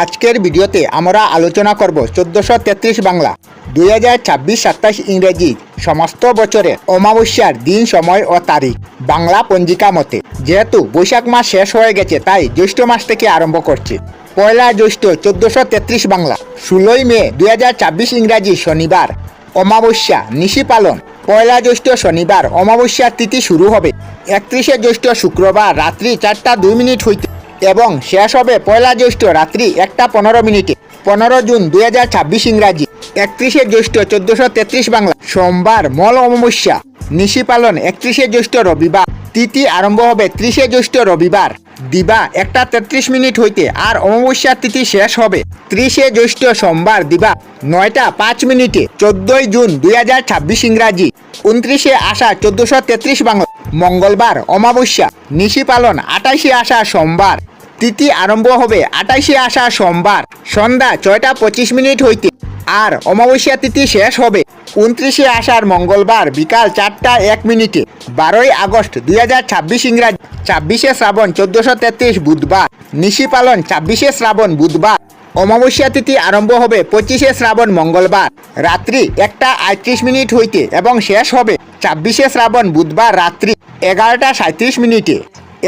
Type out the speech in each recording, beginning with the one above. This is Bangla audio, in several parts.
আজকের ভিডিওতে আমরা আলোচনা করব 1433 বাংলা 2026-27 ইংরেজি সমস্ত বছরের অমাবস্যার দিন, সময় ও তারিখ বাংলা পঞ্জিকা মতে। যেহেতু বৈশাখ মাস শেষ হয়ে গেছে, তাই জ্যৈষ্ঠ মাস থেকে আরম্ভ করছি। পয়লা জ্যৈষ্ঠ 1433 বাংলা 16 মে 2026 ইংরাজি শনিবার, অমাবস্যা নিশি পালন। পয়লা জ্যৈষ্ঠ শনিবার, অমাবস্যার তিথি শুরু হবে 31শে জ্যৈষ্ঠ শুক্রবার রাত্রি 4টা 2 মিনিট হইতে এবং শেষ হবে পয়লা জ্যৈষ্ঠ রাত্রি 1টা 15 মিনিটে। 15 জুন 2026 ইংরাজি 31শে জ্যৈষ্ঠ 1433 বাংলা সোমবার, মল অমাবস্যা নিশি পালন 31শে জ্যৈষ্ঠ রবিবার। তিথি আরম্ভ হবে 30শে জ্যৈষ্ঠ রবিবার দিবা 1টা 33 মিনিট হইতে আর অমাবস্যার তিথি শেষ হবে 30শে জ্যৈষ্ঠ সোমবার দিবা 9টা 5 মিনিটে। 14 জুন 2026 ইংরাজি 29শে আষাঢ় 1433 বাংলা মঙ্গলবার, অমাবস্যা নিশি পালন 28শে আষাঢ় সোমবার। তিথি আরম্ভ হবে 28শে আষাঢ় সোমবার সন্ধ্যা 6টা 25 মিনিট হইতে আর অমাবস্যা তিথি শেষ হবে 29শে আষাঢ় মঙ্গলবার বিকাল 4টা 1 মিনিটে। 12ই আগস্ট 2026 ইংরাজি 26শে শ্রাবণ 1433 বুধবার নিশি পালন 26শে শ্রাবণ বুধবার। অমাবস্যা তিথি আরম্ভ হবে 25শে শ্রাবণ মঙ্গলবার রাত্রি 1টা 38 মিনিট হইতে এবং শেষ হবে 26শে শ্রাবণ বুধবার রাত্রি 11টা 37 মিনিটে।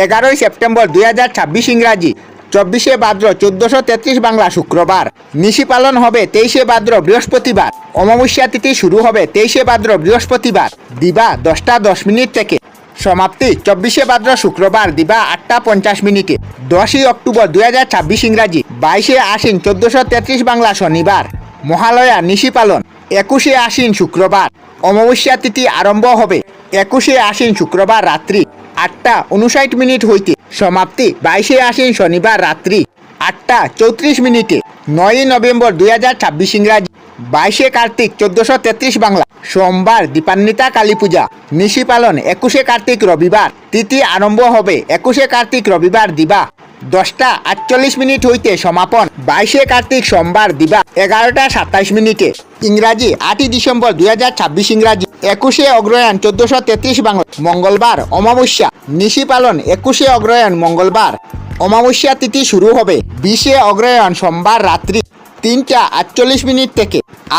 11ই সেপ্টেম্বর 2026 ইংরাজি 24শে ভাদ্র 1433 বাংলা শুক্রবার নিশি পালন হবে 23শে ভাদ্র বৃহস্পতিবার। অমাবস্যা তিথি শুরু হবে 23শে ভাদ্র বৃহস্পতিবার দিবা 10টা 10 মিনিট থেকে সমাপ্তি 24শে ভাদ্র শুক্রবার দিবা 8টা 50 মিনিটে। 10ই অক্টোবর 2026 ইংরাজি 22শে আশ্বিন 1433 বাংলা শনিবার মহালয়া নিশি পালন 21শে আশ্বিন শুক্রবার। অমাবস্যা তিথি আরম্ভ হবে 21শে আশ্বিন শুক্রবার রাত্রি 8টা 59 মিনিট হইতে সমাপ্তি 22শে আশ্বিন শনিবার রাত্রি 8টা 34 মিনিটে। 9ই নভেম্বর 2026 ইংরাজি 22শে কার্তিক 1433 বাংলা সোমবার দীপান্বিতা কালী পূজা নিশি পালন 21শে কার্তিক রবিবার। তিথি আরম্ভ হবে 21শে কার্তিক রবিবার দিবা 10টা 48 মিনিট হইতে সমাপন 22শে কার্তিক সোমবার দিবা 11টা 27 মিনিটে। ইংরাজি 8ই ডিসেম্বর 2026 ইংরাজি 21শে অগ্রহায়ণ 1433 বাংলা মঙ্গলবার অমাবস্যা নিশি পালন 21শে অগ্রহায়ণ মঙ্গলবার। অমাবস্যা তিথি শুরু হবে 20শে অগ্রহায়ণ সোমবার রাত্রি 3টা 48 মিনিট থেকে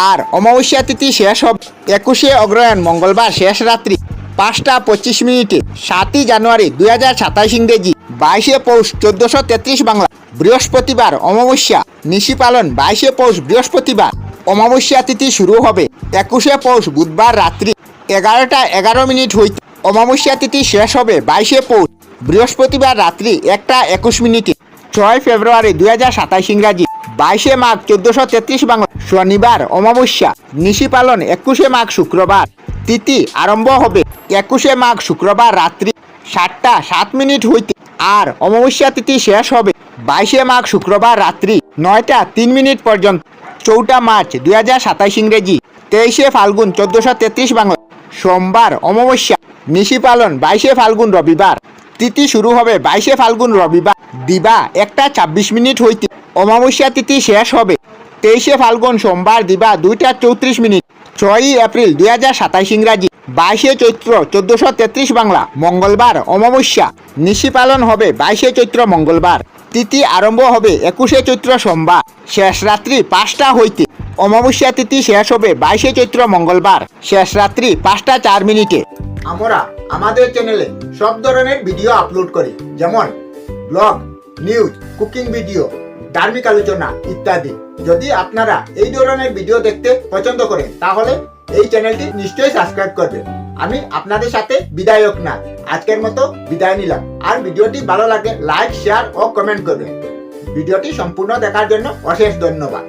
আর অমাবস্যা তিথি শেষ হবে 21শে অগ্রহায়ণ মঙ্গলবার শেষ রাত্রি 5টা 25 মিনিটে। 7ই জানুয়ারি 2027 ইংরেজি 22শে পৌষ 1433 বাংলা বৃহস্পতিবার অমাবস্যা নিশি পালন 22শে পৌষ বৃহস্পতিবার। অমাবস্যা তিথি শুরু হবে 21শে পৌষ বুধবার রাত্রি 11টা 11 মিনিট হইতে অমাবস্যা তিথি শেষ হবে 22শে পৌষ বৃহস্পতিবার রাত্রি 1টা 21 মিনিটে। 6 ফেব্রুয়ারি 2027 ইংরাজি 22শে মাঘ 1433 বাংলা শনিবার অমাবস্যা নিশি পালন 21শে মাঘ শুক্রবার। তিথি আরম্ভ হবে 21শে মাঘ শুক্রবার রাত্রি 7টা 7 মিনিট হইতে আর অমাবস্যা তিথি শেষ হবে 22শে মাঘ শুক্রবার রাত্রি 9টা 3 মিনিট পর্যন্ত। 4 মার্চ 2027 ইংরেজি 23শে ফাল্গুন 1433 বাংলা সোমবার অমাবস্যা নিশি পালন 22শে ফাল্গুন রবিবার। তিথি শুরু হবে 22শে ফাল্গুন রবিবার দিবা 1টা 26 মিনিট হইতে অমাবস্যা তিথি শেষ হবে 23শে ফাল্গুন সোমবার দিবা 2টা 34 মিনিট। 6ই এপ্রিল 2027 ইংরাজি 22শে চৈত্র 1433 বাংলা মঙ্গলবার অমাবস্যা নিশি পালন হবে 22শে চৈত্র মঙ্গলবার। তিথি আরম্ভ হবে 21শে চৈত্র সোমবার শেষ রাত্রি 5টা হইতে অমাবস্যা তিথি শেষ হবে 22শে চৈত্র মঙ্গলবার শেষ রাত্রি 5টা 4 মিনিটে। আমরা আমাদের চ্যানেলে সব ধরনের ভিডিও আপলোড করি, যেমন ব্লগ, নিউজ, কুকিং ভিডিও, ধার্মিক আলোচনা ইত্যাদি। যদি আপনারা এই ধরনের ভিডিও দেখতে পছন্দ করেন তাহলে এই চ্যানেলটি নিশ্চয়ই সাবস্ক্রাইব করবেন। আমি আপনাদের সাথে বিদায়ক না, আজকের মতো বিদায় নিলাম। আর ভিডিওটি ভালো লাগে লাইক, শেয়ার ও কমেন্ট করবেন। ভিডিওটি সম্পূর্ণ দেখার জন্য অশেষ ধন্যবাদ।